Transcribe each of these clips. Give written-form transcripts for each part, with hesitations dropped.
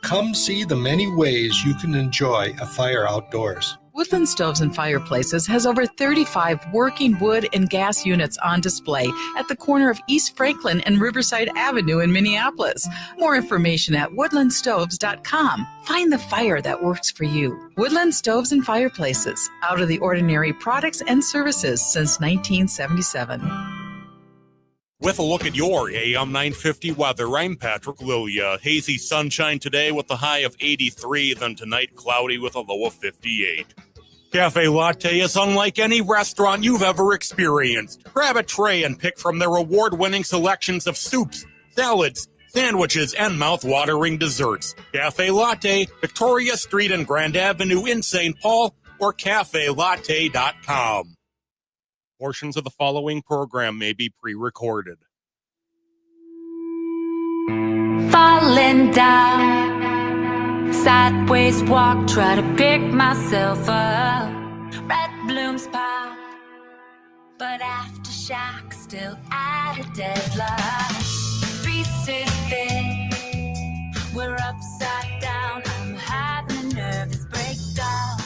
Come see the many ways you can enjoy a fire outdoors. Woodland Stoves and Fireplaces has over 35 working wood and gas units on display at the corner of East Franklin and Riverside Avenue in Minneapolis. More information at woodlandstoves.com. Find the fire that works for you. Woodland Stoves and Fireplaces, out of the ordinary products and services since 1977. With a look at your AM 950 weather, I'm Patrick Lilia. Hazy sunshine today with a high of 83, then tonight cloudy with a low of 58. Cafe Latte is unlike any restaurant you've ever experienced. Grab a tray and pick from their award-winning selections of soups, salads, sandwiches, and mouth-watering desserts. Cafe Latte, Victoria Street and Grand Avenue in St. Paul, or cafelatte.com. Portions of the following program may be pre-recorded. Falling down, sideways walk, try to pick myself up. Red blooms pop, but aftershock still at a deadline. Pieces fit, we're upside down. I'm having a nervous breakdown.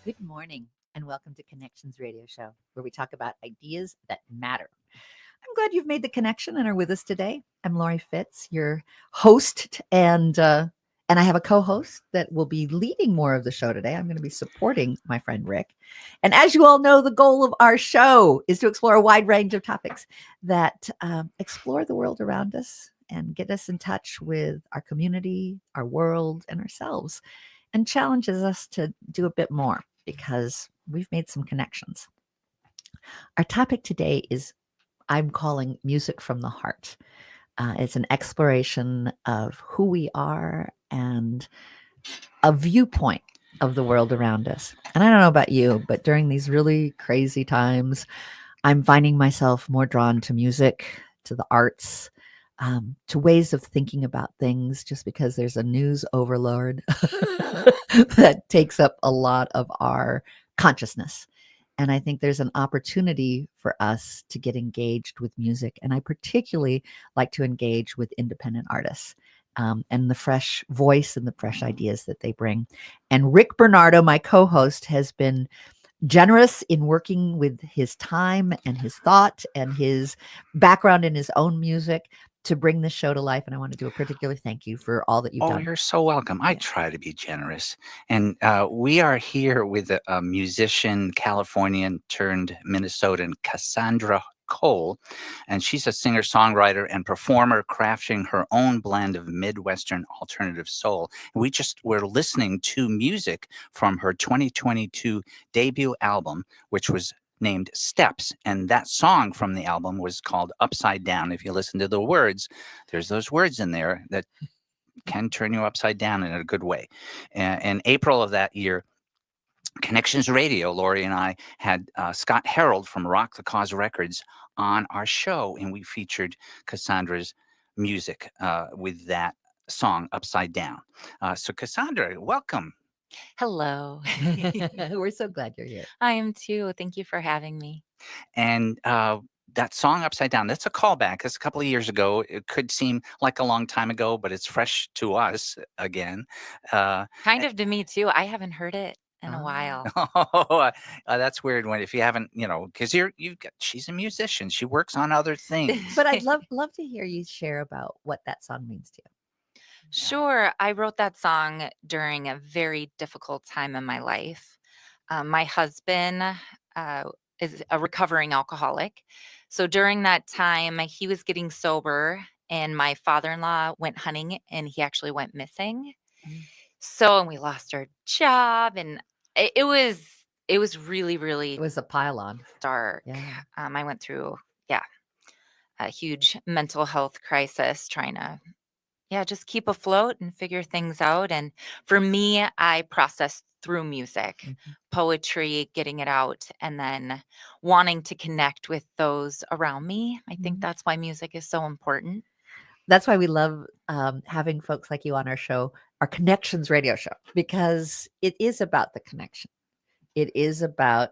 Good morning and welcome to Connections Radio Show, where we talk about ideas that matter. I'm glad you've made the connection and are with us today. I'm Laurie Fitz, your host, and I have a co-host that will be leading more of the show today. I'm going to be supporting my friend Rick. And as you all know, the goal of our show is to explore a wide range of topics that explore the world around us and get us in touch with our community, our world, and ourselves, and challenges us to do a bit more because we've made some connections. Our topic today is I'm calling music from the heart. It's an exploration of who we are and a viewpoint of the world around us. And I don't know about you, but during these really crazy times, I'm finding myself more drawn to music, to the arts, to ways of thinking about things, just because there's a news overload that takes up a lot of our consciousness. And I think there's an opportunity for us to get engaged with music. And I particularly like to engage with independent artists and the fresh voice and the fresh ideas that they bring. And Rick Bernardo, my co-host, has been generous in working with his time and his thought and his background in his own music to bring this show to life. And I want to do a particular thank you for all that you've done. Oh, you're so welcome. I try to be generous. And we are here with a musician, Californian turned Minnesotan, Cassandra Cole. And she's a singer-songwriter and performer crafting her own blend of Midwestern alternative soul. And we're listening to music from her 2022 debut album, which was named Steps, and that song from the album was called Upside Down. If you listen to the words, there's those words in there that can turn you upside down in a good way. In April of that year, Connections Radio, Laurie and I had Scott Harold from Rock the Cause Records on our show, and we featured Cassandra's music with that song Upside Down. So Cassandra, welcome. Hello. We're so glad you're here. I am too. Thank you for having me. And that song Upside Down, that's a callback. That's a couple of years ago. It could seem like a long time ago, but it's fresh to us again. Kind of to me too. I haven't heard it in a while. That's weird when if you haven't, because she's a musician. She works on other things. But I'd love to hear you share about what that song means to you. Sure. I wrote that song during a very difficult time in my life. My husband is a recovering alcoholic. So during that time, he was getting sober and my father-in-law went hunting and he actually went missing. So, and we lost our job and it was really, really It was a pile-on. dark. Yeah. I went through, a huge mental health crisis trying to just keep afloat and figure things out. And for me, I processed through music, Mhm. poetry, getting it out, and then wanting to connect with those around me. I think Mhm. that's why music is so important. That's why we love having folks like you on our show, our Connections radio show, because it is about the connection. It is about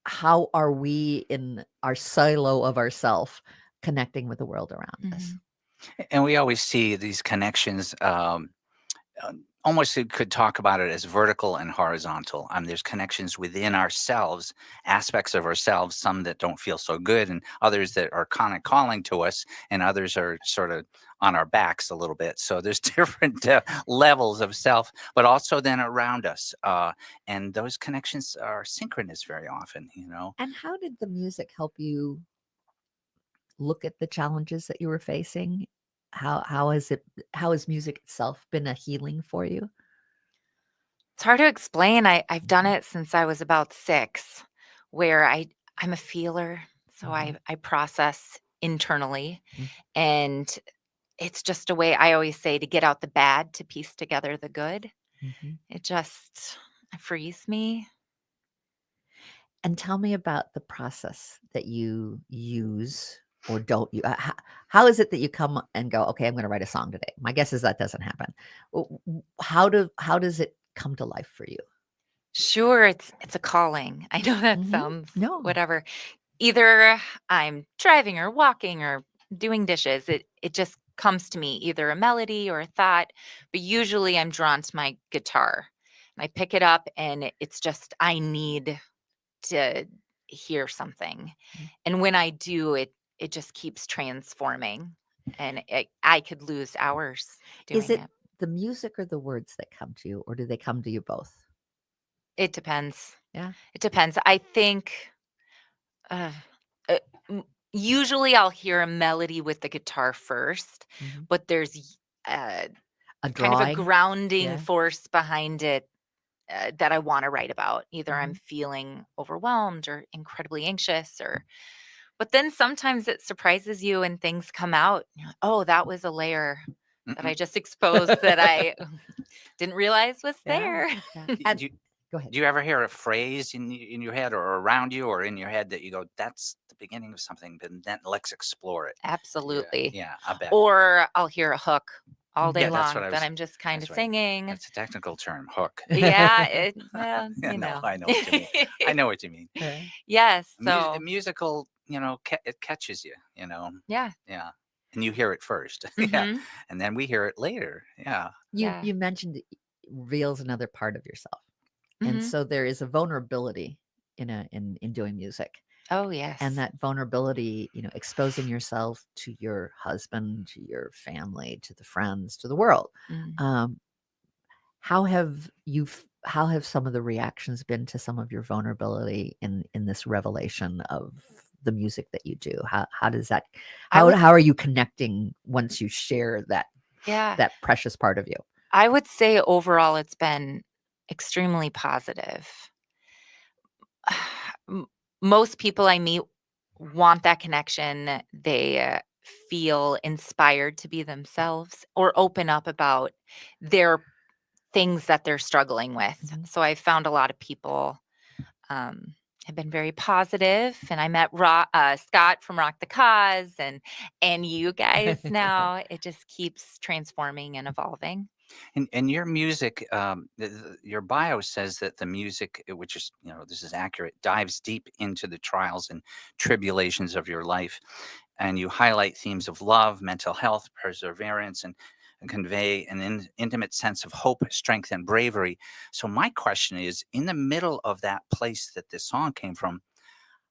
how are we in our silo of ourself connecting with the world around us. And we always see these connections. Almost you could talk about it as vertical and horizontal. There's connections within ourselves, aspects of ourselves, some that don't feel so good, and others that are kind of calling to us, and others are sort of on our backs a little bit. So there's different levels of self, but also then around us. And those connections are synchronous very often, you know. And how did the music help you look at the challenges that you were facing? How has music itself been a healing for you? It's hard to explain. I've done it since I was about 6, where I'm a feeler, so Mhm. I process internally, Mhm. and it's just a way, I always say, to get out the bad to piece together the good. Mhm. It just frees me. And tell me about the process that you use or don't you. How is it that you come and go, okay, I'm going to write a song today? My guess is that doesn't happen. How does it come to life for you? Sure, it's a calling. I know that Mhm. sounds No. whatever. Either I'm driving or walking or doing dishes. It just comes to me, either a melody or a thought, but usually I'm drawn to my guitar. And I pick it up and it's just I need to hear something. Mm. And when I do, it just keeps transforming. And I could lose hours Is doing it it. the music or the words that come to you, or do they come to you both? It depends. Yeah. It depends. I think uh, uh, m- usually I'll hear a melody with the guitar first, Mhm. but there's uh, A kind of a drawing. grounding Yeah. force behind it that I want to write about. Either I'm Mhm. feeling overwhelmed or incredibly anxious, or but then sometimes it surprises you and things come out. You're like, oh, that was a layer that I Mm-mm. just exposed that I didn't realize was Yeah. there. Yeah. Y- And Do you, go ahead. do you ever hear a phrase in your head or around you or in your head that you go, that's the beginning of something, but then let's explore it? Yeah, Absolutely. yeah, I bet. Or I'll hear a hook all day Yeah, Mhm. that's what long I that was. I'm just kind of That's right. singing. That's a technical term, hook. Yeah, well, Yeah, you no, know. I know what you mean. I know what you mean. Yeah. Yes, so Musical, it catches you, you know. yeah. Yeah, and you hear it first. Yeah, Mhm. and then we hear it later. Yeah. You Yeah. you mentioned it reveals another part of yourself. And Mhm. so there is a vulnerability in doing music. Oh, And yes. that vulnerability, exposing yourself to your husband, to your family, to the friends, to the world. Mm. Um, how have some of the reactions been to some of your vulnerability in this revelation of the music that you do? How does that I would how are you connecting once you share yeah. that precious part of you? I would say overall it's been extremely positive. M Most people I meet want that connection. They feel inspired to be themselves or open up about their things that they're struggling with. Mhm. So I've found a lot of people um, have been very positive, and I met Scott from Rock the Cause, and you guys now. It just keeps transforming and evolving. And your music, your bio says that the music, which is, this is accurate, dives deep into the trials and tribulations of your life. And you highlight themes of love, mental health, perseverance, and convey an intimate sense of hope, strength, and bravery. So, my question is, in the middle of that place that this song came from,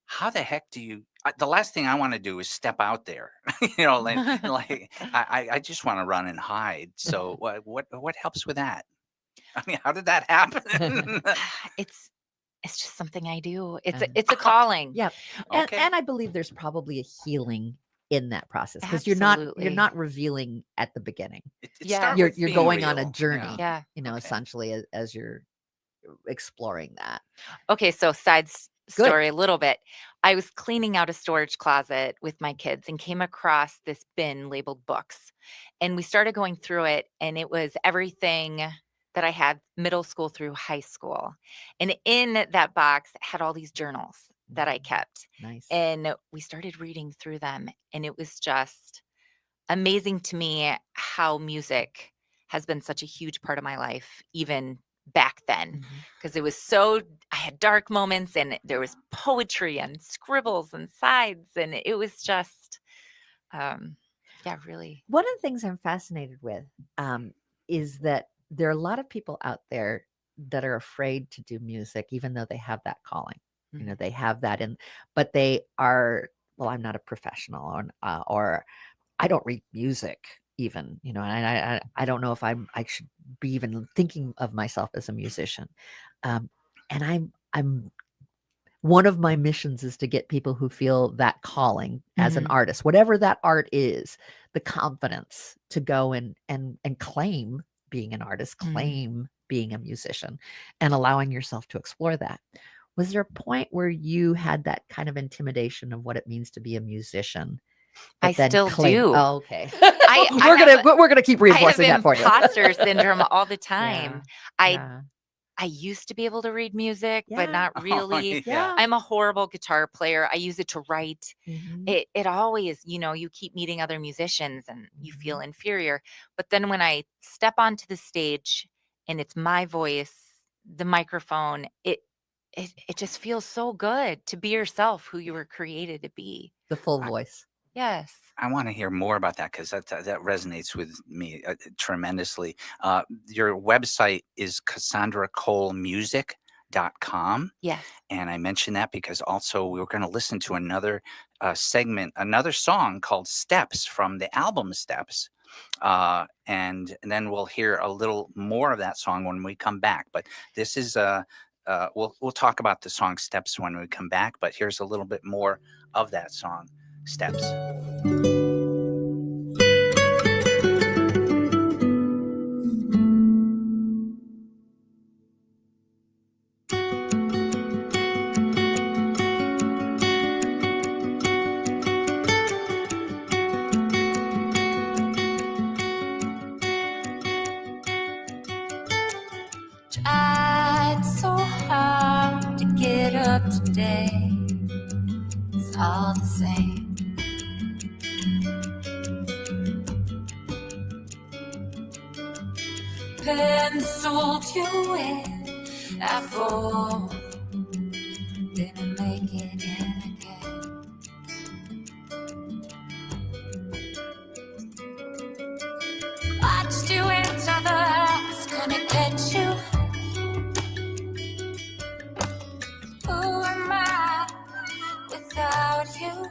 how the heck do you? The last thing I want to do is step out there, like I just want to run and hide. So what helps with that? I mean, how did that happen? it's it's just something I do. It's Uh, a calling. yeah. and Okay, and I believe there's probably a healing in that process because you're Absolutely. not revealing at the beginning. it Yeah. start You're with you're being going on a real. journey, Yeah. Yeah. Okay. essentially as you're exploring that. Okay, so Good. story a little bit. I was cleaning out a storage closet with my kids and came across this bin labeled books. And we started going through it, and it was everything that I had middle school through high school. And in that box had all these journals that I kept. Nice. And we started reading through them. And it was just amazing to me how music has been such a huge part of my life, even back then, because it was I had dark moments and there was poetry and scribbles and sides. And it was just, really. One of the things I'm fascinated with is that there are a lot of people out there that are afraid to do music, even though they have that calling. You know, they have that but they are, well, I'm not a professional, or I don't read music even, you know, and I don't know if I should be even thinking of myself as a musician. And I'm one of my missions is to get people who feel that calling as an artist, whatever that art is, the confidence to go and claim being an artist, claim being a musician, and allowing yourself to explore that. Was there a point where you had that kind of intimidation of what it means to be a musician? I still do. Oh, okay. We're gonna keep reinforcing that for you. Imposter syndrome all the time. Yeah. I used to be able to read music, but Yeah. not really. Yeah. I'm a horrible guitar player. I use it to write. Mhm. It always, you keep meeting other musicians and you feel inferior. But then when I step onto the stage and it's my voice, the microphone, it just feels so good to be yourself, who you were created to be. The full voice. Yes. I want to hear more about that because that resonates with me tremendously. Your website is CassandraColeMusic.com. Yes. And I mentioned that because also we were going to listen to another segment, another song called Steps from the album Steps. And then we'll hear a little more of that song when we come back. But this is we'll talk about the song Steps when we come back. But here's a little bit more of that song, Steps. Tried so hard to get up today. It's all the same. Penciled you in, I fall. Didn't make it in again. Watched you enter the house, gonna catch you. Who am I without you?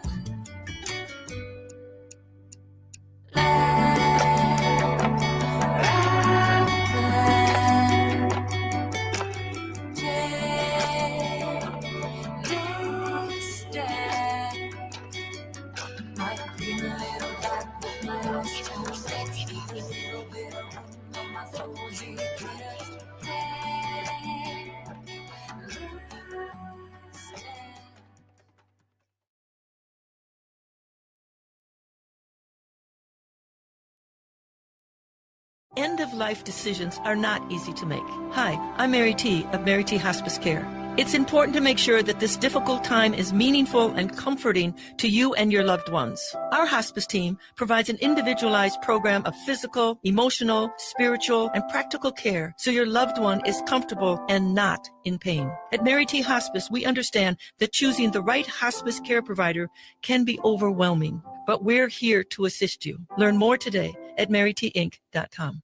End-of-life decisions are not easy to make. Hi, I'm Mary T. of Mary T. Hospice Care. It's important to make sure that this difficult time is meaningful and comforting to you and your loved ones. Our hospice team provides an individualized program of physical, emotional, spiritual, and practical care so your loved one is comfortable and not in pain. At Mary T. Hospice, we understand that choosing the right hospice care provider can be overwhelming, but we're here to assist you. Learn more today at marytinc.com.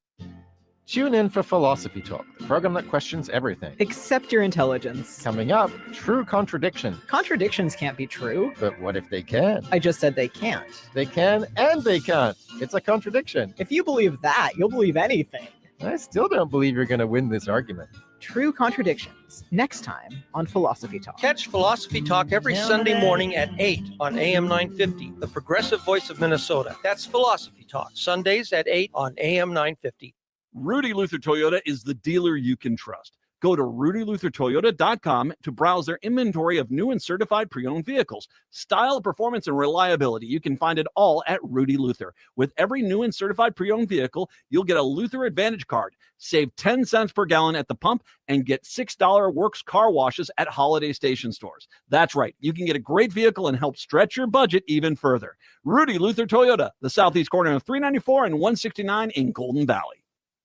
Tune in for Philosophy Talk, the program that questions everything. Except your intelligence. Coming up, True Contradiction. Contradictions can't be true. But what if they can? I just said they can't. They can and they can't. It's a contradiction. If you believe that, you'll believe anything. I still don't believe you're going to win this argument. True Contradictions, next time on Philosophy Talk. Catch Philosophy Talk every Sunday morning at 8 on AM 950, the progressive voice of Minnesota. That's Philosophy Talk, Sundays at 8 on AM 950. Rudy Luther Toyota is the dealer you can trust. Go to rudyluthertoyota.com to browse their inventory of new and certified pre-owned vehicles. Style, performance, and reliability. You can find it all at Rudy Luther. With every new and certified pre-owned vehicle, you'll get a Luther Advantage card. Save 10 cents per gallon at the pump and get $6 Works car washes at holiday station stores. That's right. You can get a great vehicle and help stretch your budget even further. Rudy Luther Toyota, the southeast corner of 394 and 169 in Golden Valley.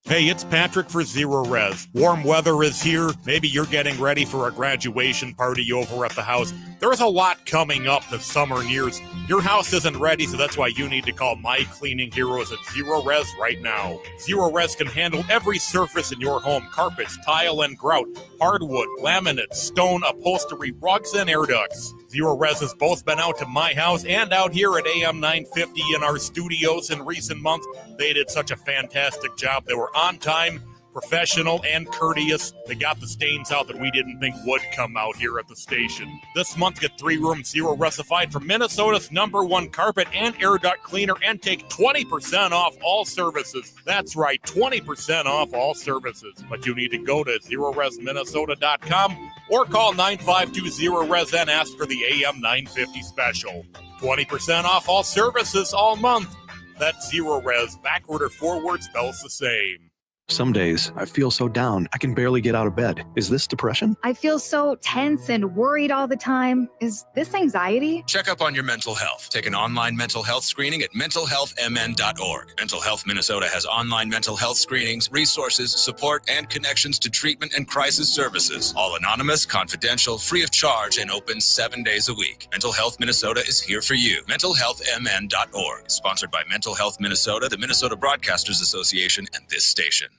Hey, it's Patrick for Zero Res. Warm weather is here. Maybe you're getting ready for a graduation party over at the house. There's a lot coming up as summer nears. Your house isn't ready, so that's why you need to call My Cleaning Heroes at Zero Res right now. Zero Res can handle every surface in your home: carpets, tile and grout, hardwood, laminate, stone, upholstery, rugs, and air ducts. Zero Res has both been out to my house and out here at AM 950 in our studios in recent months. They did such a fantastic job. They were on time, professional, and courteous. They got the stains out that we didn't think would come out here at the station. This month, get 3-room Zero Resified from Minnesota's #1 carpet and air duct cleaner and take 20% off all services. That's right, 20% off all services. But you need to go to ZeroResMinnesota.com or call 9520-RES and ask for the AM 950 special. 20% off all services all month. That's Zero Res. Backward or forward spells the same. Some days, I feel so down, I can barely get out of bed. Is this depression? I feel so tense and worried all the time. Is this anxiety? Check up on your mental health. Take an online mental health screening at mentalhealthmn.org. Mental Health Minnesota has online mental health screenings, resources, support, and connections to treatment and crisis services. All anonymous, confidential, free of charge, and open 7 days a week. Mental Health Minnesota is here for you. mentalhealthmn.org. Sponsored by Mental Health Minnesota, the Minnesota Broadcasters Association, and this station.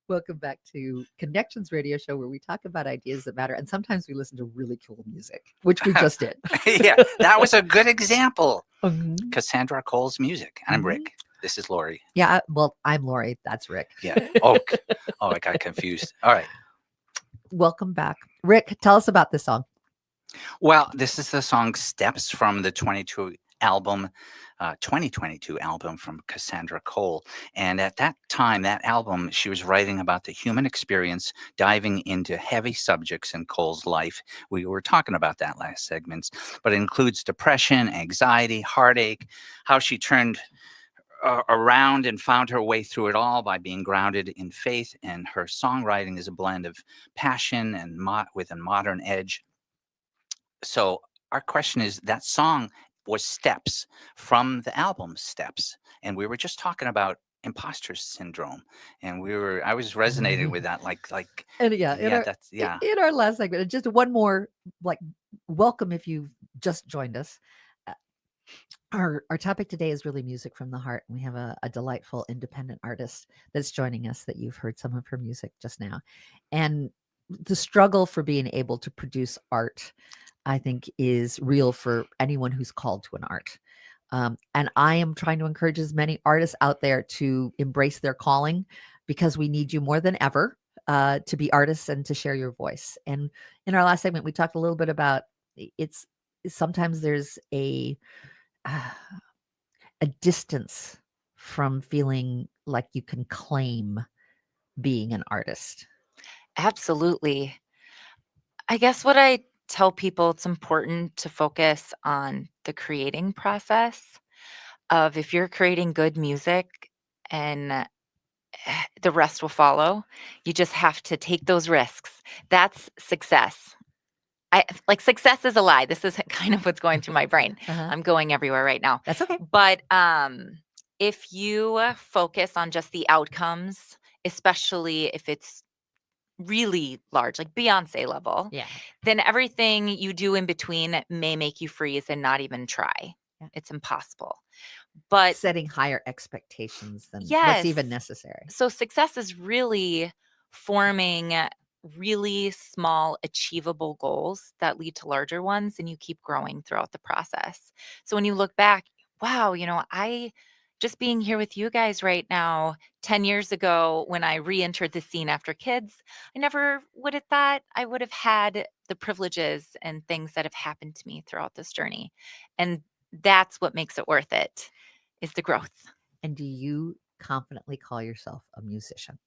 Welcome back to Connections Radio Show, where we talk about ideas that matter. And sometimes we listen to really cool music, which we just did. Yeah, that was a good example. Cassandra Cole's music. I'm Rick. This is Laurie. Yeah, well, I'm Laurie. That's Rick. Yeah. Oh, I got confused. All right. Welcome back. Rick, tell us about this song. Well, this is the song Steps from the 2022 album from Cassandra Cole. And at that time, that album, she was writing about the human experience, diving into heavy subjects in Cole's life. We were talking about that last segment, but it includes depression, anxiety, heartache, how she turned around and found her way through it all by being grounded in faith. And her songwriting is a blend of passion and with a modern edge. So our question is, that song was Steps from the album Steps. And we were just talking about imposter syndrome. And I was resonating with that. In our last segment, just one more, welcome if you've just joined us. Our topic today is really music from the heart. And we have a delightful independent artist that's joining us that you've heard some of her music just now. And the struggle for being able to produce art, I think, is real for anyone who's called to an art. And I am trying to encourage as many artists out there to embrace their calling, because we need you more than ever to be artists and to share your voice. And in our last segment, we talked a little bit about sometimes there's a distance from feeling like you can claim being an artist. Absolutely. I guess what I tell people, it's important to focus on the creating process of, if you're creating good music, and the rest will follow. You just have to take those risks. That's success. Success is a lie. This is kind of what's going through my brain. I'm going everywhere right now. That's okay. But if you focus on just the outcomes, especially if it's really large, like Beyonce level, Yeah. then everything you do in between may make you freeze and not even try. Yeah. It's impossible. But setting higher expectations than what's yes, even necessary. so success is really forming really small, achievable goals that lead to larger ones, and you keep growing throughout the process. So when you look back, wow, I just being here with you guys right now, 10 years ago, when I re entered the scene after kids, I never would have thought I would have had the privileges and things that have happened to me throughout this journey. And that's what makes it worth it, is the growth. And do you confidently call yourself a musician?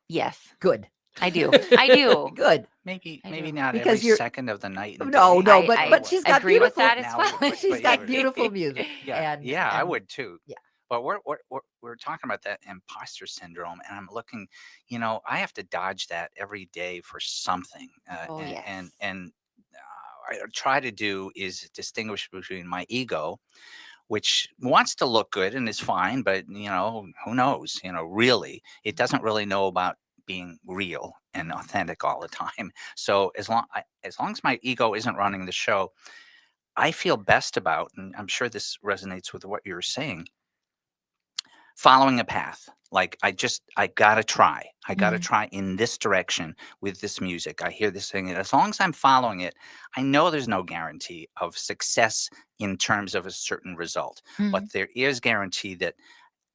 Yes. Good. I do. I do. Good. Maybe I maybe do. not Because every you're- second of the night. And No, day. no, I but she's got agree with beautiful. that as Now, well. but- She's but got yeah. beautiful music. Yeah, and, I and- would too. Yeah. But we're talking about that imposter syndrome, and I'm looking. I have to dodge that every day for something. Oh, and, yes. and I try to do is distinguish between my ego, which wants to look good and is fine, but who knows? Really, it doesn't really know about being real and authentic all the time. So as long as my ego isn't running the show, I feel best about, and I'm sure this resonates with what you're saying, following a path. Like I gotta try. I gotta try in this direction with this music. I hear this thing. And as long as I'm following it, I know there's no guarantee of success in terms of a certain result. But there is guarantee that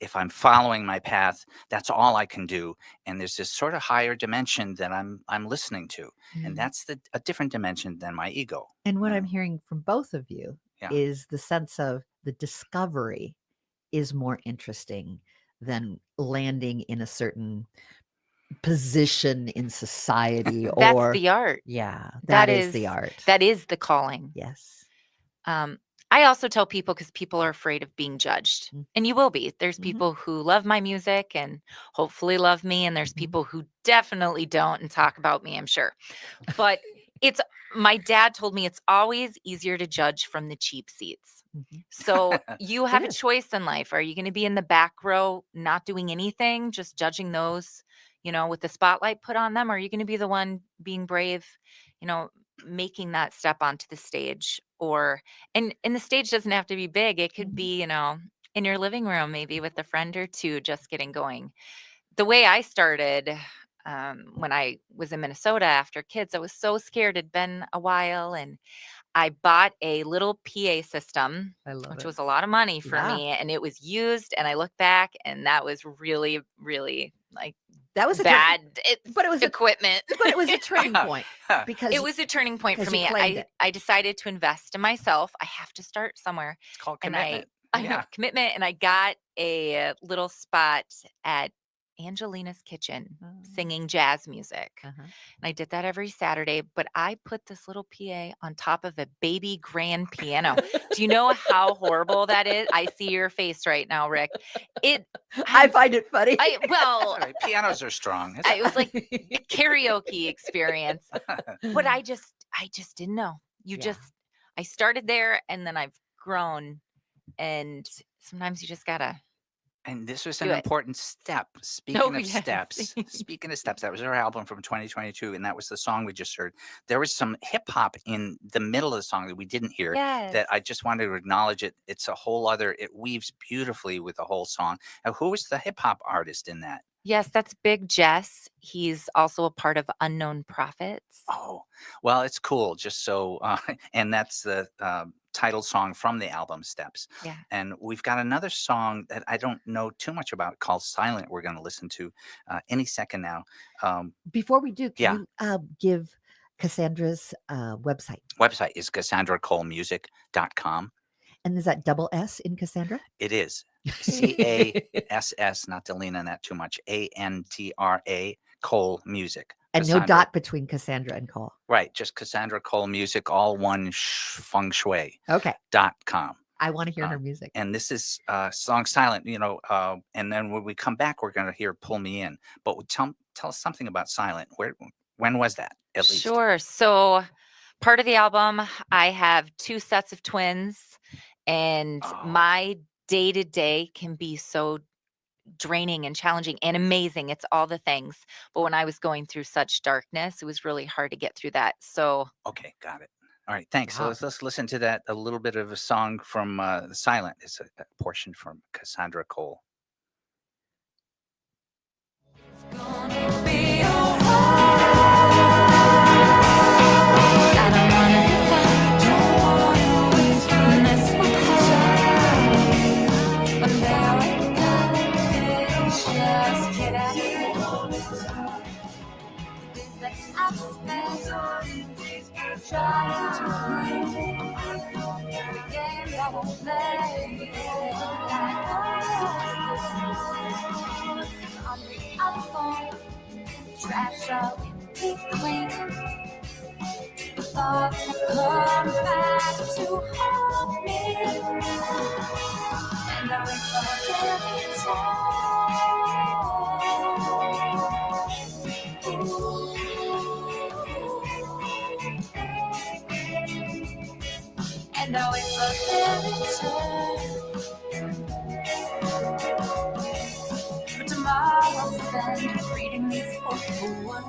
if I'm following my path, that's all I can do. And there's this sort of higher dimension that I'm listening to. And that's a different dimension than my ego. And what I'm hearing from both of you Yeah. is the sense of the discovery is more interesting than landing in a certain position in society. That's or the art. Yeah, That that is the art. That is the calling. Yes. I also tell people, because people are afraid of being judged, and you will be. There's people who love my music and hopefully love me, and there's people who definitely don't and talk about me, I'm sure. But my dad told me it's always easier to judge from the cheap seats. So you have a choice in life. Are you going to be in the back row, not doing anything, just judging those, with the spotlight put on them? Or are you going to be the one being brave, making that step onto the stage? And the stage doesn't have to be big. It could be, in your living room, maybe with a friend or two, just getting going. The way I started, when I was in Minnesota after kids, I was so scared. It'd been a while, and I bought a little PA system, which was a lot of money for me, and it was used. And I look back, and that was really, really that was bad. But it was equipment. But it was a turning point because it was a turning point for because you me. claimed it. I decided to invest in myself. I have to start somewhere. It's called And commitment. I know, commitment. And I got a little spot at Angelina's Kitchen singing jazz music. And I did that every Saturday, but I put this little PA on top of a baby grand piano. Do you know how horrible that is? I see your face right now, Rick. I find it funny. All right, pianos are strong. It was like a karaoke experience, but I just didn't know. I started there, and then I've grown, and sometimes you just gotta. And this was Do an it. important step. Speaking of yes. steps, that was our album from 2022, and that was the song we just heard. There was some hip hop in the middle of the song that we didn't hear. Yes. That I just wanted to acknowledge it. It's a whole other. It weaves beautifully with the whole song. Now, who was the hip hop artist in that? Yes, that's Big Jess. He's also a part of Unknown Prophets. Oh, well, it's cool. Just so, and that's the title song from the album Steps. Yeah. And we've got another song that I don't know too much about called Silent. We're going to listen to any second now. Before we do, can you give Cassandra's website? Website is CassandraColeMusic.com. And is that double S in Cassandra? It is. CASS, not Delina, not too much. ANDRA, Cole Music. And Cassandra. no dot between Cassandra and Cole. Right. Just Cassandra Cole Music, all one feng shui. Okay. .com. I want to hear her music. And this is song Silent, and then when we come back, we're going to hear Pull Me In. But tell us something about Silent. When was that, at least? Sure. So part of the album, I have 2 sets of twins, and my day-to-day can be so draining and challenging and amazing. It's all the things. But when I was going through such darkness, it was really hard to get through that. So Okay, got it. All right, thanks. Wow. So let's listen to that, a little bit of a song from Silent. It's a portion from Cassandra Cole. Trying to win the game that I play. On the other phone, trash out empty clean. Thoughts have come back to haunt me, and I wait for every and I wait for every turn. But tomorrow I'll spend reading these hopeful words.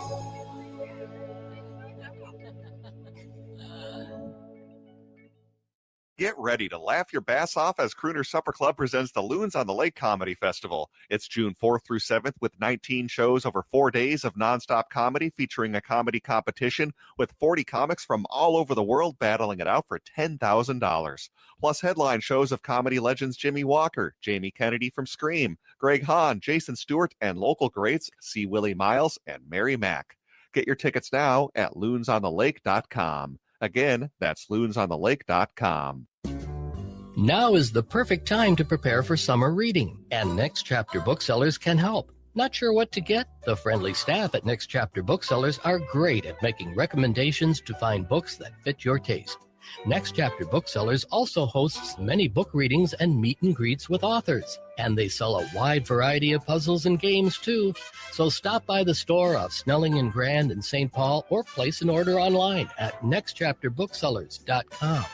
Get ready to laugh your bass off as Crooner Supper Club presents the Loons on the Lake Comedy Festival. It's June 4th through 7th with 19 shows over 4 days of nonstop comedy featuring a comedy competition with 40 comics from all over the world battling it out for $10,000. Plus headline shows of comedy legends Jimmy Walker, Jamie Kennedy from Scream, Greg Hahn, Jason Stewart, and local greats C. Willie Miles and Mary Mack. Get your tickets now at loonsonthelake.com. Again, that's loonsonthelake.com. Now is the perfect time to prepare for summer reading, and Next Chapter Booksellers can help. Not sure what to get? The friendly staff at Next Chapter Booksellers are great at making recommendations to find books that fit your taste. Next Chapter Booksellers also hosts many book readings and meet and greets with authors. And they sell a wide variety of puzzles and games, too. So stop by the store off Snelling and Grand in St. Paul or place an order online at nextchapterbooksellers.com.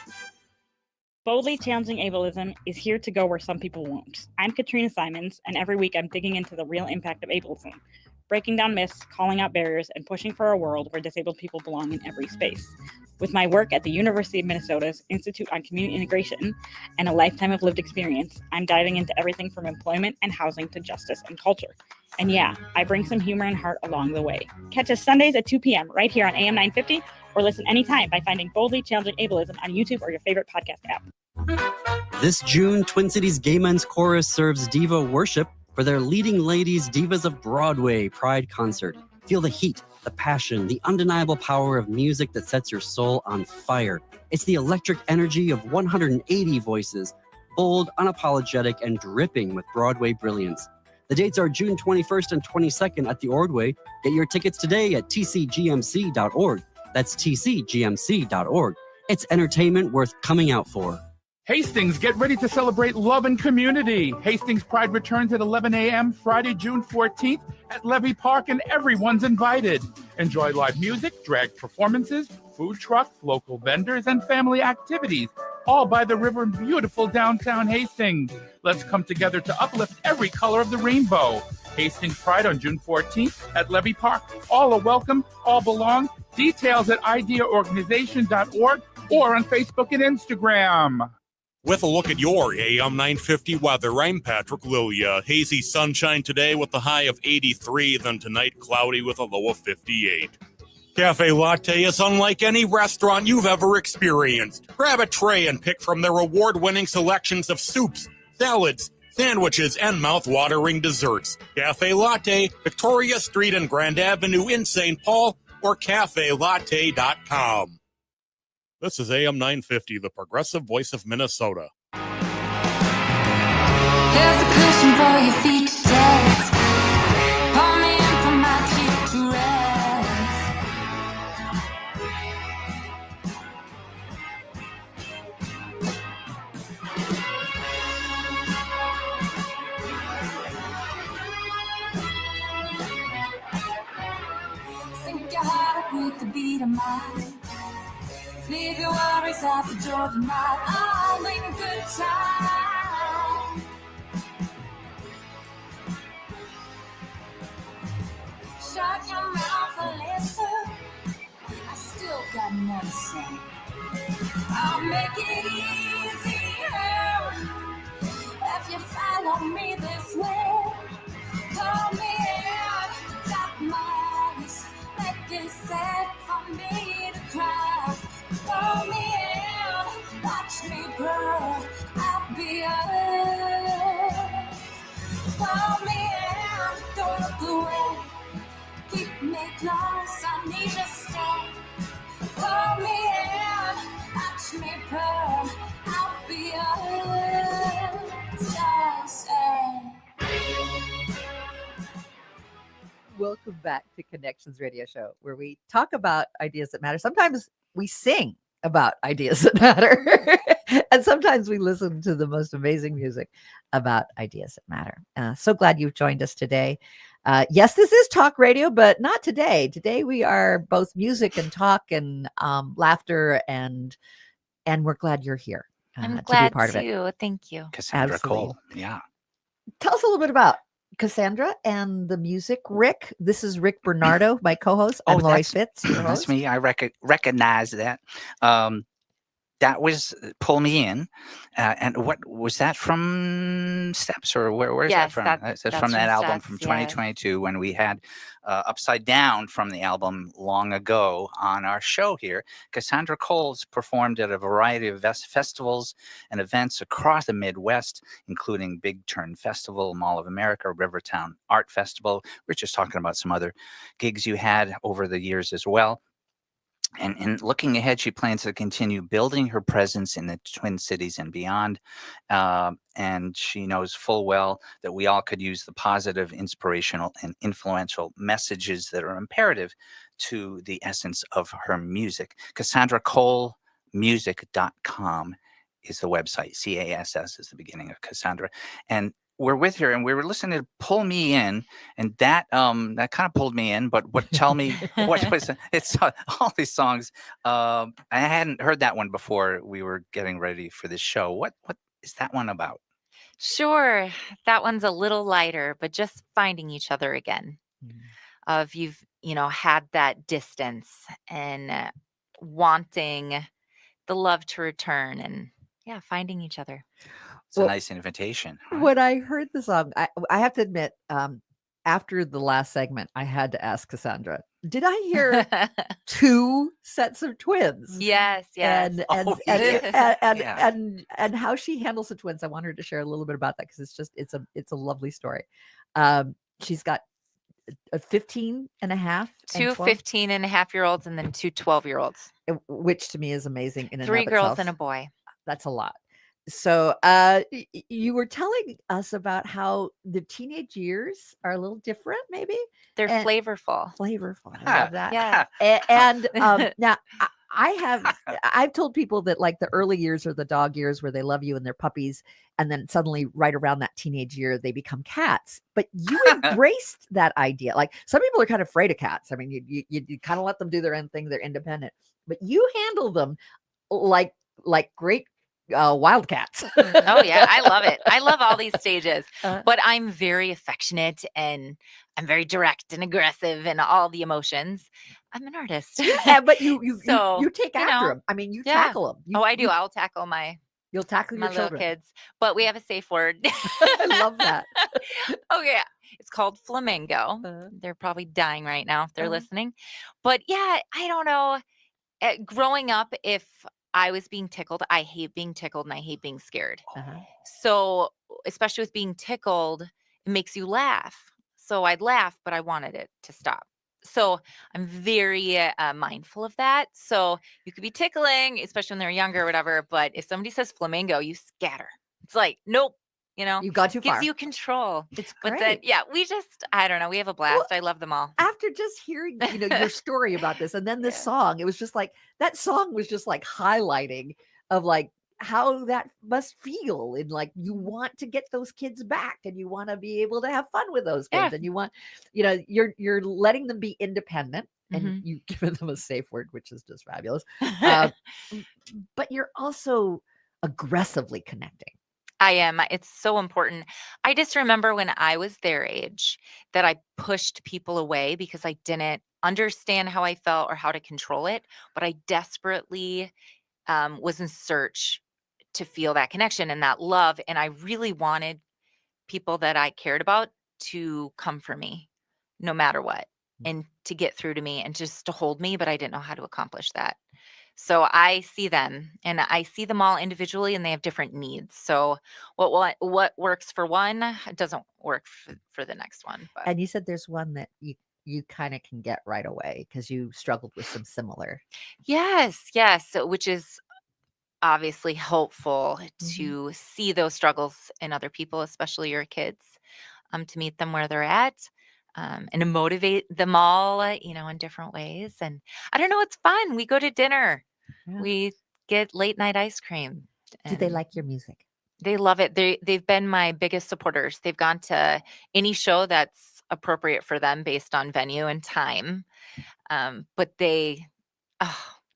Boldly Challenging Ableism is here to go where some people won't. I'm Katrina Simons, and every week I'm digging into the real impact of ableism, breaking down myths, calling out barriers, and pushing for a world where disabled people belong in every space. With my work at the University of Minnesota's Institute on Community Integration and a lifetime of lived experience, I'm diving into everything from employment and housing to justice and culture. And yeah, I bring some humor and heart along the way. Catch us Sundays at 2 p.m. right here on AM 950, or listen anytime by finding Boldly Challenging Ableism on YouTube or your favorite podcast app. This June, Twin Cities Gay Men's Chorus serves Diva Worship for their Leading Ladies Divas of Broadway Pride concert. Feel the heat, the passion, the undeniable power of music that sets your soul on fire. It's the electric energy of 180 voices, bold, unapologetic, and dripping with Broadway brilliance. The dates are June 21st and 22nd at the Ordway. Get your tickets today at tcgmc.org. That's tcgmc.org. It's entertainment worth coming out for. Hastings, get ready to celebrate love and community. Hastings Pride returns at 11 a.m. Friday, June 14th at Levy Park, and everyone's invited. Enjoy live music, drag performances, food trucks, local vendors, and family activities, all by the river in beautiful downtown Hastings. Let's come together to uplift every color of the rainbow. Hastings Pride on June 14th at Levy Park. All are welcome, all belong. Details at ideaorganization.org or on Facebook and Instagram. With a look at your AM 950 weather, I'm Patrick Lilia. Hazy sunshine today with a high of 83, then tonight cloudy with a low of 58. Cafe Latte is unlike any restaurant you've ever experienced. Grab a tray and pick from their award-winning selections of soups, salads, sandwiches, and mouth-watering desserts. Cafe Latte, Victoria Street and Grand Avenue in St. Paul, or cafelatte.com. This is AM 950, the progressive voice of Minnesota. Here's a cushion for your feet to rest. Pull me in from my cheek to rest. Sink your heart up with the beat of mine. Leave your worries at the door tonight. All in good time. I'll make it easier if you follow me this way. Call me in, got my eyes, make it sad for me to cry. Call me in, watch me grow, I'll be yours. Call me in, don't look away, keep me close, I need you stay. Call me in, watch me grow, I'll be yours. Just say. Welcome back to Connections Radio Show, where we talk about ideas that matter. Sometimes we sing about ideas that matter, and sometimes we listen to the most amazing music about ideas that matter. So glad you've joined us today. Yes, this is talk radio, but not today. Today we are both music and talk and laughter, and we're glad you're here I'm to glad be part of it. too. Thank you. Cassandra Absolutely. Cole. Yeah. Tell us a little bit about Cassandra and the music. Rick, this is Rick Bernardo, my co-host. I'm Laurie Fitz, your That's host. me. I recognize that. That was Pull Me In. And what was that from Steps, or where is that Yes, from? that's from from that album Steps, from yes. 2022 when we had Upside Down from the album long ago on our show here. Cassandra Cole's performed at a variety of festivals and events across the Midwest, including Big Turn Festival, Mall of America, Rivertown Art Festival. We're just talking about some other gigs you had over the years as well. And looking ahead, she plans to continue building her presence in the Twin Cities and beyond. And she knows full well that we all could use the positive, inspirational, and influential messages that are imperative to the essence of her music. CassandraColeMusic.com is the website. CASS is the beginning of Cassandra. And we're with her, and we were listening to Pull Me In, and that kind of pulled me in. But tell me what was it's all these songs. I hadn't heard that one before we were getting ready for this show. What is that one about? Sure. That one's a little lighter, but just finding each other again. Of you've, had that distance and wanting the love to return and finding each other. It's a nice invitation. When I heard the song, I have to admit, after the last segment, I had to ask Cassandra, did I hear two sets of twins? Yes, yes. And how she handles the twins. I want her to share a little bit about that because it's a lovely story. She's got a 15 and a half, two 15 and a half year olds, and then two 12-year-olds, which to me is amazing. In three and of girls itself. and a boy. That's a lot. So you were telling us about how the teenage years are a little different, maybe? They're flavorful. Flavorful. I love that. Yeah. And now I've told people that like the early years are the dog years where they love you and they're puppies. And then suddenly right around that teenage year, they become cats. But you embraced that idea. Like some people are kind of afraid of cats. I mean, you kind of let them do their own thing. They're independent, but you handle them like great wildcats. Oh yeah, I love it. I love all these stages, but I'm very affectionate and I'm very direct and aggressive and all the emotions. I'm an artist. Yeah, but you take you after know, them. I mean, you tackle them. I do. I'll tackle you'll tackle my your little children. kids, but we have a safe word. I love that. Okay, it's called flamingo. They're probably dying right now if they're listening, but yeah, I don't know. Growing up, if I was being tickled, I hate being tickled and I hate being scared. So especially with being tickled, it makes you laugh. So I'd laugh, but I wanted it to stop. So I'm very mindful of that. So you could be tickling, especially when they're younger or whatever. But if somebody says flamingo, you scatter. It's like, nope. You got too far. Gives you control. It's But great. then, I don't know. We have a blast. I love them all. After just hearing, your story about this and then this song, it was just like, that song was just like highlighting of like how that must feel. And like, you want to get those kids back and you want to be able to have fun with those kids. And you want, you're letting them be independent and you've given them a safe word, which is just fabulous. But you're also aggressively connecting. I am. It's so important. I just remember when I was their age that I pushed people away because I didn't understand how I felt or how to control it, but I desperately was in search to feel that connection and that love. And I really wanted people that I cared about to come for me no matter what, and to get through to me and just to hold me, but I didn't know how to accomplish that. So I see them, and I see them all individually, and they have different needs. So what works for one doesn't work for the next one. But And you said there's one that you kind of can get right away because you struggled with some similar. yes, so, which is obviously helpful to see those struggles in other people, especially your kids, to meet them where they're at. And to motivate them all, in different ways. And I don't know, it's fun. We go to dinner. Yeah. We get late night ice cream. Do they and like your music? They love it. They've been my biggest supporters. They've gone to any show that's appropriate for them based on venue and time. But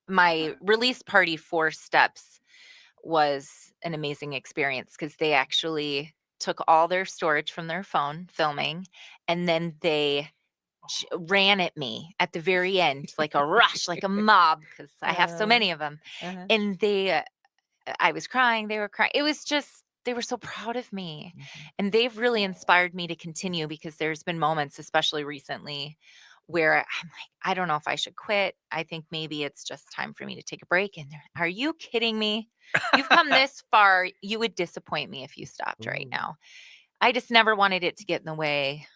my release party 4 Steps was an amazing experience because they actually took all their storage from their phone filming, and then they ran at me at the very end like a rush, like a mob, because I have so many of them. And I was crying, they were crying. It was just, they were so proud of me. And they've really inspired me to continue, because there's been moments, especially recently, where I'm like, I don't know if I should quit. I think maybe it's just time for me to take a break. And are you kidding me? You've come this far. You would disappoint me if you stopped right now. I just never wanted it to get in the way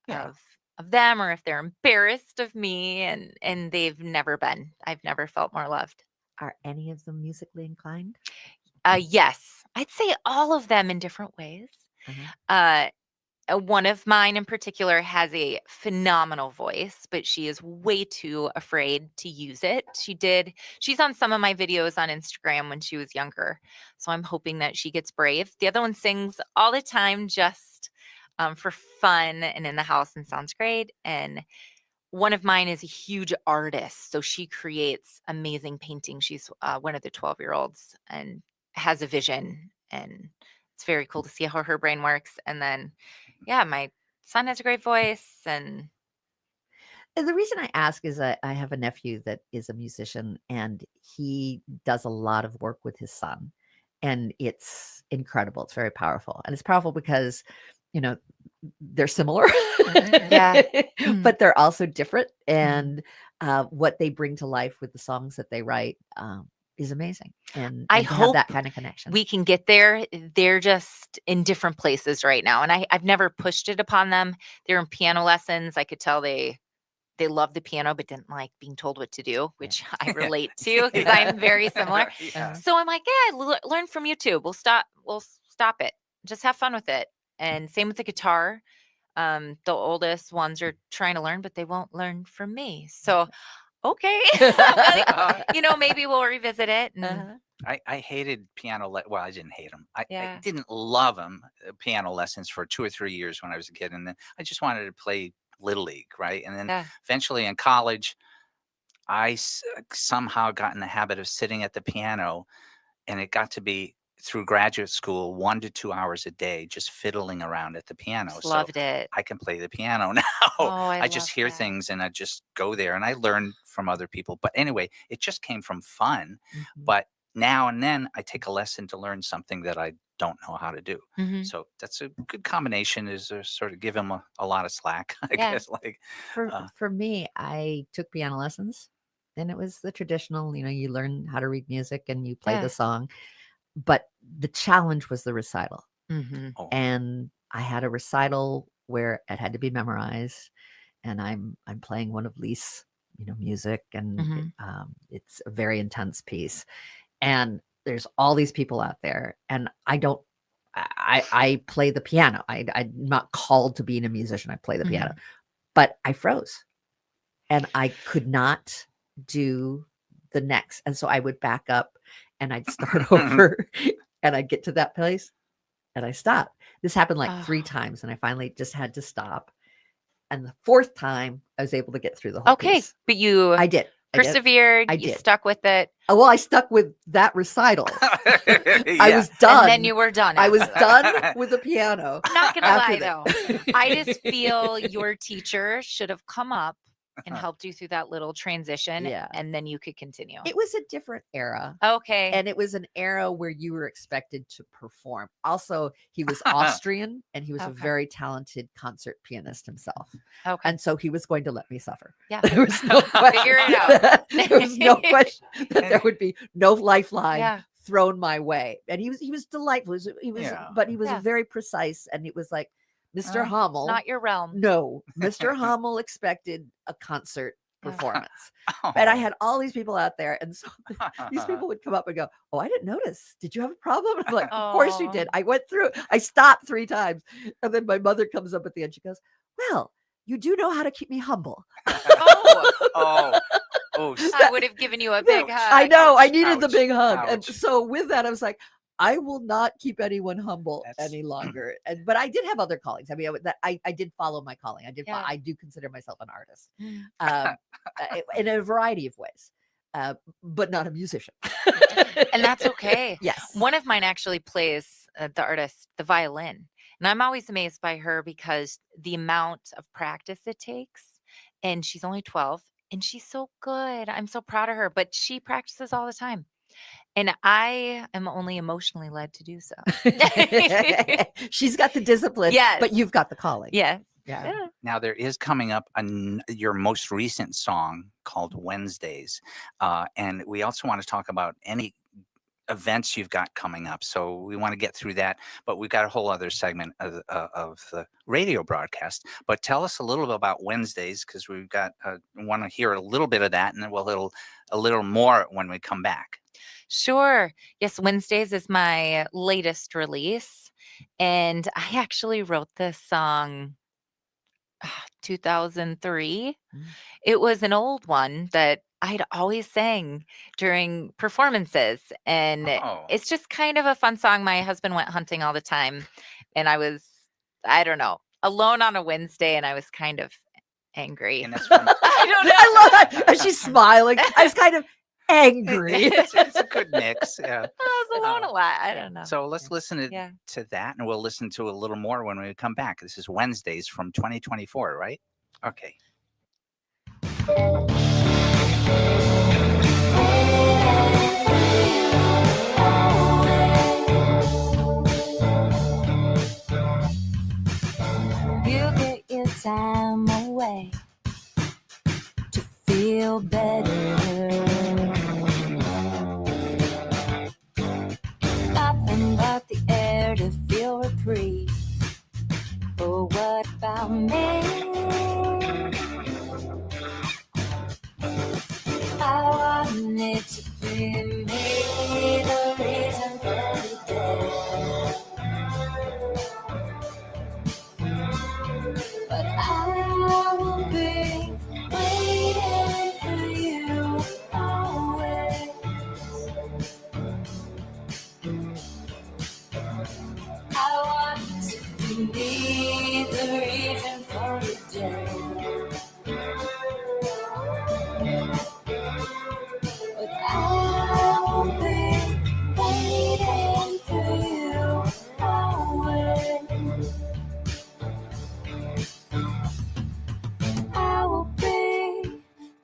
of them, or if they're embarrassed of me, and they've never been. I've never felt more loved. Are any of them musically inclined? Yes, I'd say all of them in different ways. One of mine in particular has a phenomenal voice, but she is way too afraid to use it. She's on some of my videos on Instagram when she was younger. So I'm hoping that she gets brave. The other one sings all the time, just for fun and in the house, and sounds great. And one of mine is a huge artist. So she creates amazing paintings. She's one of the 12-year-olds and has a vision. And it's very cool to see how her brain works. And then, my son has a great voice. And the reason I ask is I have a nephew that is a musician, and he does a lot of work with his son. And it's incredible. It's very powerful. And it's powerful because, they're similar, but they're also different. And what they bring to life with the songs that they write is amazing. And I to have hope that kind of connection. we can get there. They're just in different places right now. And I've never pushed it upon them. They're in piano lessons. I could tell they love the piano, but didn't like being told what to do, which I relate to, because I'm very similar. So I'm like, learn from YouTube. We'll stop it. Just have fun with it. And same with the guitar. The oldest ones are trying to learn, but they won't learn from me. So, okay, maybe we'll revisit it. And I hated piano. Well, I didn't hate them. I didn't love them. Piano lessons for 2 or 3 years when I was a kid, and then I just wanted to play Little League, right? And then eventually in college, I somehow got in the habit of sitting at the piano, and it got to be, through graduate school, 1 to 2 hours a day, just fiddling around at the piano. Loved it. I can play the piano now. I just hear things and I just go there, and I learn from other people. But anyway, it just came from fun. But now and then I take a lesson to learn something that I don't know how to do. So that's a good combination, is to sort of give them a lot of slack, I guess. Like for me, I took piano lessons, and it was the traditional, you learn how to read music and you play the song. But the challenge was the recital. And I had a recital where it had to be memorized, and I'm playing one of Lee's, music, and it's a very intense piece. And there's all these people out there, and I play the piano. I'm not called to being a musician. I play the piano, but I froze, and I could not do the next. And so I would back up, and I'd start over, and I'd get to that place, and I stopped. This happened like 3 times, and I finally just had to stop. And the 4th time, I was able to get through the whole piece. But I did. Persevered. You stuck with it. Well, I stuck with that recital. I was done. And then you were done. I was done with the piano. I'm not going to lie, though. I just feel your teacher should have come up and helped you through that little transition. Yeah. And then you could continue. It was a different era. Okay. And it was an era where you were expected to perform. Also, he was Austrian and he was a very talented concert pianist himself. Okay. And so he was going to let me suffer. Yeah. There was no question. Figure it out. There was no question that there would be no lifeline Yeah. thrown my way. And he was delightful. But he was very precise. And it was like, Mr. Hummel. It's not your realm. No, Mr. Hummel expected a concert performance. And I had all these people out there. And so these people would come up and go, oh, I didn't notice. Did you have a problem? I'm like, of course you did. I went through, I stopped 3 times. And then my mother comes up at the end. She goes, well, you do know how to keep me humble. I would have given you a big hug. I know. I needed the big hug. And so with that, I was like, I will not keep anyone humble any longer. But I did have other callings. I mean, I did follow my calling. I do consider myself an artist in a variety of ways, but not a musician. And that's okay. Yes. One of mine actually plays the artist, the violin. And I'm always amazed by her because the amount of practice it takes. And she's only 12 and she's so good. I'm so proud of her, but she practices all the time. And I am only emotionally led to do so. She's got the discipline, but you've got the calling. Yeah. Now there is coming up your most recent song called Wednesdays. And we also want to talk about any events you've got coming up. So we want to get through that, but we've got a whole other segment of the radio broadcast. But tell us a little bit about Wednesdays, because we've got want to hear a little bit of that, and then we'll a little more when we come back. Sure. Yes, Wednesdays is my latest release. And I actually wrote this song 2003. It was an old one that I'd always sang during performances. And it's just kind of a fun song. My husband went hunting all the time. And I was, I don't know, alone on a Wednesday. And I was kind of angry. And that's I don't know. I love that. And she's smiling. I was kind of angry. It's a good mix. Yeah. I was alone a lot. I don't know. So let's listen to that, and we'll listen to a little more when we come back. This is Wednesdays from 2024, right? Okay. You get your time away to feel better. Nothing but the air to feel reprieve. Oh, what about me? I want it to be me, the reason for the day. But I will be waiting for you always. I want to be the reason for the day. But I will be waiting for you always. I will be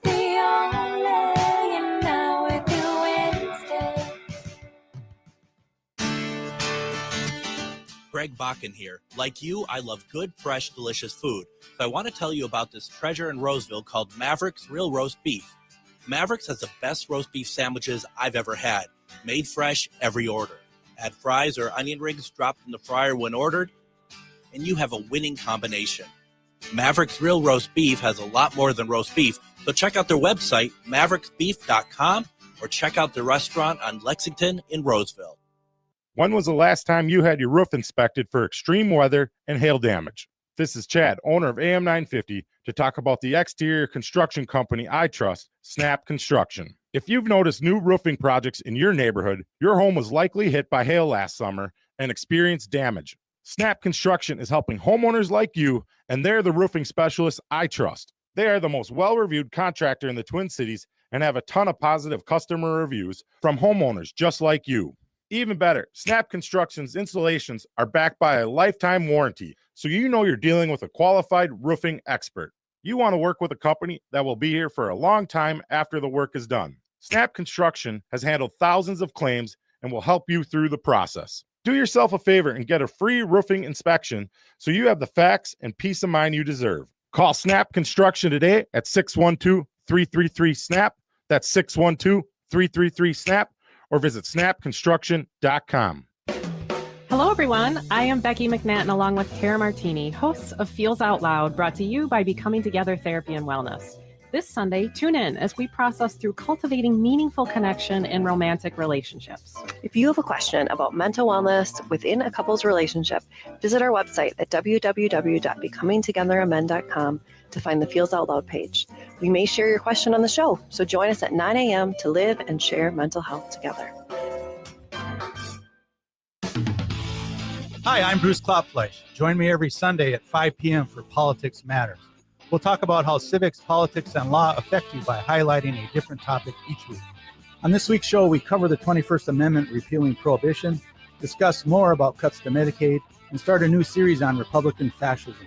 the only and now with you Wednesday. Greg Bakken here. Like you, I love good, fresh, delicious food. So I want to tell you about this treasure in Roseville called Maverick's Real Roast Beef. Maverick's has the best roast beef sandwiches I've ever had. Made fresh every order. Add fries or onion rings dropped in the fryer when ordered, and you have a winning combination. Maverick's Real Roast Beef has a lot more than roast beef, so check out their website, mavericksbeef.com, or check out their restaurant on Lexington in Roseville. When was the last time you had your roof inspected for extreme weather and hail damage? This is Chad, owner of AM 950, to talk about the exterior construction company I trust, Snap Construction. If you've noticed new roofing projects in your neighborhood, your home was likely hit by hail last summer and experienced damage. Snap Construction is helping homeowners like you, and they're the roofing specialists I trust. They are the most well-reviewed contractor in the Twin Cities and have a ton of positive customer reviews from homeowners just like you. Even better, Snap Construction's installations are backed by a lifetime warranty, so you know you're dealing with a qualified roofing expert. You want to work with a company that will be here for a long time after the work is done. Snap Construction has handled thousands of claims and will help you through the process. Do yourself a favor and get a free roofing inspection so you have the facts and peace of mind you deserve. Call Snap Construction today at 612-333-SNAP. That's 612-333-SNAP, or visit snapconstruction.com. Hello, everyone. I am Becky McNatten along with Tara Martini, hosts of Feels Out Loud, brought to you by Becoming Together Therapy and Wellness. This Sunday, tune in as we process through cultivating meaningful connection in romantic relationships. If you have a question about mental wellness within a couple's relationship, visit our website at www.becomingtogethermn.com to find the Feels Out Loud page. We may share your question on the show, so join us at 9 a.m. to live and share mental health together. Hi, I'm Bruce Klopfleisch. Join me every Sunday at 5 p.m. for Politics Matters. We'll talk about how civics, politics, and law affect you by highlighting a different topic each week. On this week's show, we cover the 21st Amendment repealing prohibition, discuss more about cuts to Medicaid, and start a new series on Republican fascism.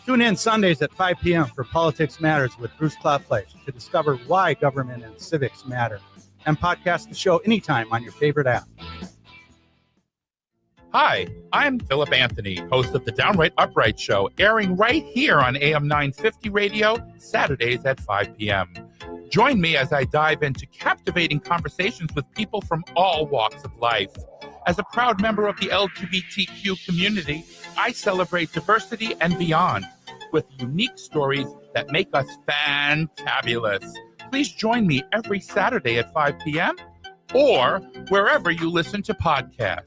Tune in Sundays at 5 p.m. for Politics Matters with Bruce Klopfleisch to discover why government and civics matter. And podcast the show anytime on your favorite app. Hi, I'm Philip Anthony, host of the Downright Upright Show, airing right here on AM 950 Radio, Saturdays at 5 p.m. Join me as I dive into captivating conversations with people from all walks of life. As a proud member of the LGBTQ community, I celebrate diversity and beyond with unique stories that make us fantabulous. Please join me every Saturday at 5 p.m. or wherever you listen to podcasts.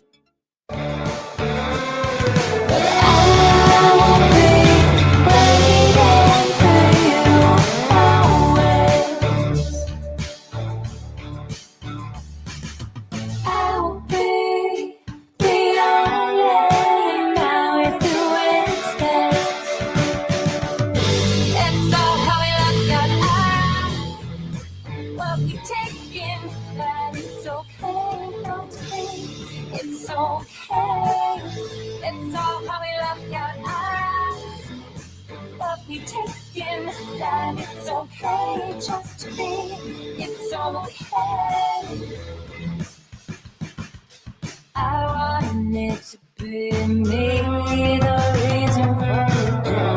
And it's okay just to be, it's okay. I want it to be me, the reason for the day.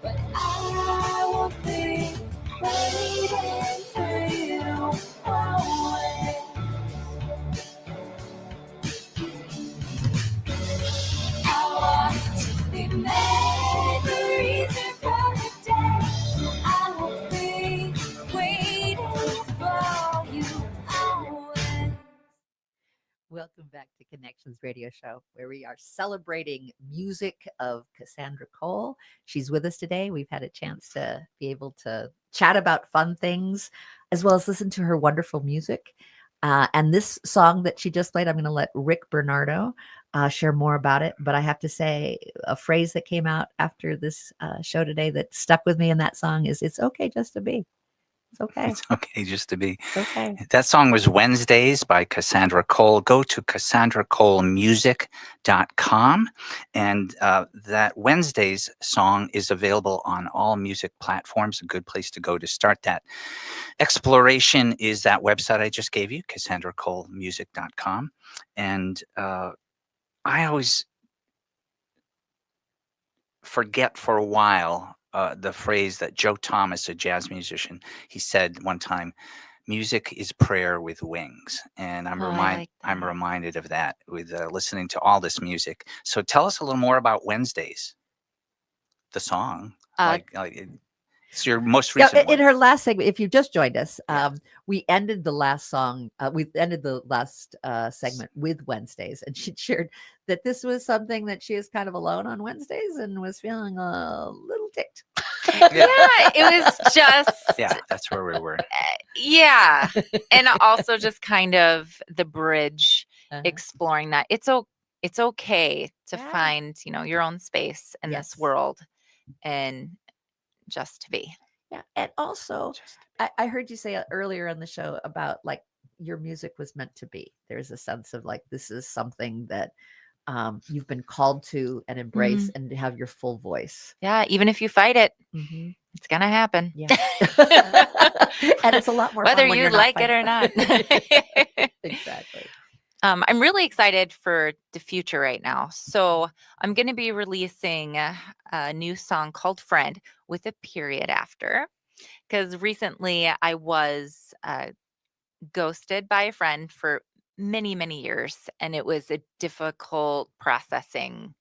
But I will be waiting for you always. I want to be made the reason for the day. I will be waiting for you always. Welcome back to Connections Radio Show, where we are celebrating music of Cassandra Cole. She's with us today. We've had a chance to be able to chat about fun things, as well as listen to her wonderful music. And this song that she just played, I'm going to let Rick Bernardo share more about it. But I have to say, a phrase that came out after this show today that stuck with me in that song is, "It's okay just to be." It's okay. It's okay just to be. It's okay. That song was Wednesdays by Cassandra Cole. Go to CassandraColeMusic.com. And that Wednesdays song is available on all music platforms. A good place to go to start that exploration is that website I just gave you, CassandraColeMusic.com. And I always forget for a while the phrase that Joe Thomas, a jazz musician, he said one time, "Music is prayer with wings." And I'm reminded of that with listening to all this music. So tell us a little more about Wednesdays, the song. It's your most recent in one. her last segment, if you just joined us, we ended the last song. We ended the last segment with Wednesdays, and she shared that this was something that she is kind of alone on Wednesdays and was feeling a little ticked. Yeah, it was just Yeah, that's where we were. yeah, and also just kind of the bridge, exploring that it's okay to find your own space in this world, and just to be. Yeah, and also I heard you say earlier in the show about like your music was meant to be. There's a sense of like this is something that you've been called to and embrace and to have your full voice. Yeah, even if you fight it, Mm-hmm. it's gonna happen. Yeah. And it's a lot more whether fun when you you're like not it or not. Exactly. I'm really excited for the future right now. So I'm going to be releasing a new song called Friend with a period after, because recently I was ghosted by a friend for many, many years, and it was a difficult processing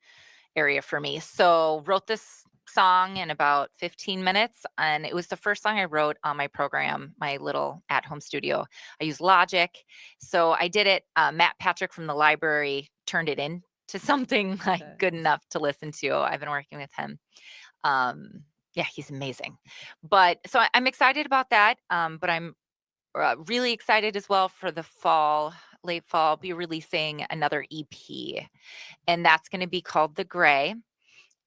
area for me. So wrote this song in about 15 minutes, and it was the first song I wrote on my program, my little at-home studio. I use Logic. So I did it. Matt Patrick from the library turned it into something like good enough to listen to. I've been working with him. Yeah, he's amazing. But so I'm excited about that. But I'm really excited as well for the fall, late fall. I'll be releasing another EP, and that's going to be called The Gray.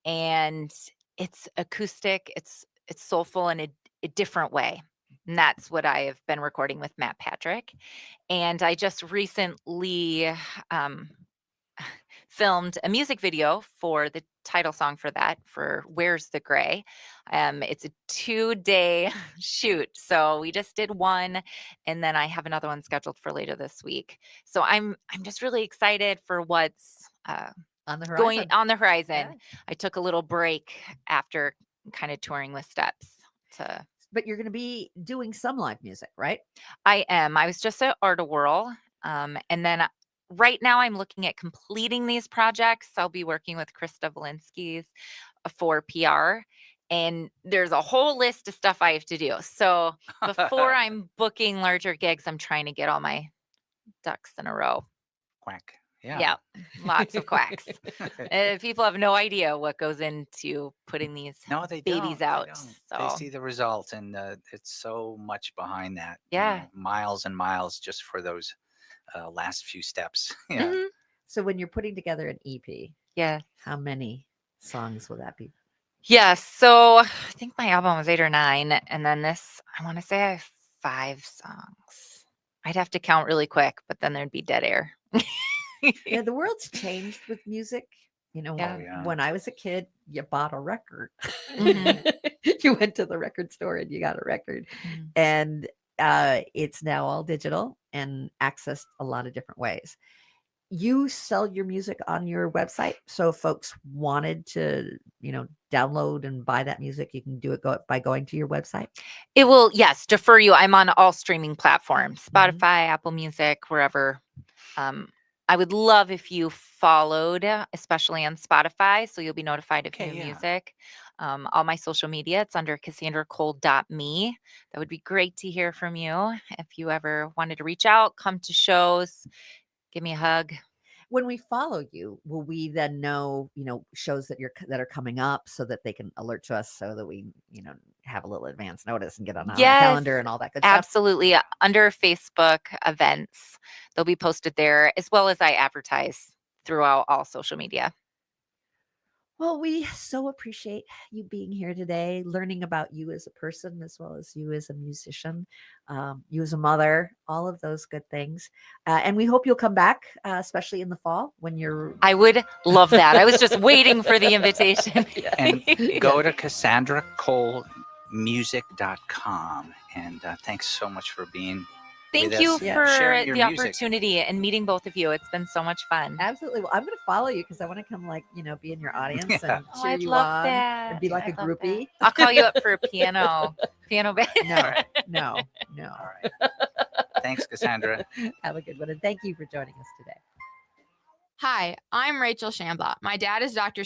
And it's acoustic, it's soulful in a different way. And that's what I have been recording with Matt Patrick. And I just recently filmed a music video for the title song for that, for Where's the Gray. It's a 2-day shoot. So we just did one, and then I have another one scheduled for later this week. So I'm just really excited for what's on the horizon. going on the horizon. Yeah. I took a little break after kind of touring with Steps to. But you're going to be doing some live music, right? I am. I was just at Art Whirl, and then right now I'm looking at completing these projects. I'll be working with Krista Valinsky's for PR, and there's a whole list of stuff I have to do. So before I'm booking larger gigs, I'm trying to get all my ducks in a row. Quack. Yeah, lots of quacks. People have no idea what goes into putting these babies out. They see the result, and it's so much behind that. Yeah. Miles and miles just for those last few steps. Yeah. Mm-hmm. So when you're putting together an EP, yeah, how many songs will that be? Yeah, so I think my album was 8 or 9, and then this, I want to say I have 5 songs. I'd have to count really quick, but then there'd be dead air. Yeah, the world's changed with music. You know, when I was a kid, you bought a record. Mm-hmm. You went to the record store and you got a record. Mm-hmm. And it's now all digital and accessed a lot of different ways. You sell your music on your website. So if folks wanted to, download and buy that music, you can do it by going to your website. It will, yes, defer you. I'm on all streaming platforms, Spotify, Apple Music, wherever. I would love if you followed, especially on Spotify, so you'll be notified of new music. All my social media, it's under CassandraCole.me. That would be great to hear from you. If you ever wanted to reach out, come to shows, give me a hug. When we follow you, will we then know, shows that are coming up so that they can alert to us so that we, have a little advance notice and get on our calendar and all that good stuff? Absolutely. Under Facebook events, they'll be posted there, as well as I advertise throughout all social media. Well, we so appreciate you being here today, learning about you as a person, as well as you as a musician, you as a mother, all of those good things. And we hope you'll come back, especially in the fall when you're. I would love that. I was just waiting for the invitation. And go to CassandraColeMusic.com. And thanks so much for being Thank you for the music. opportunity and meeting both of you. It's been so much fun. Absolutely. Well, I'm going to follow you because I want to come be in your audience and cheer I'd you love on that. and be like a groupie. I'll call you up for a piano band. No. All right. Thanks, Cassandra. Have a good one. And thank you for joining us today. Hi, I'm Rachel Shambach. My dad is Dr.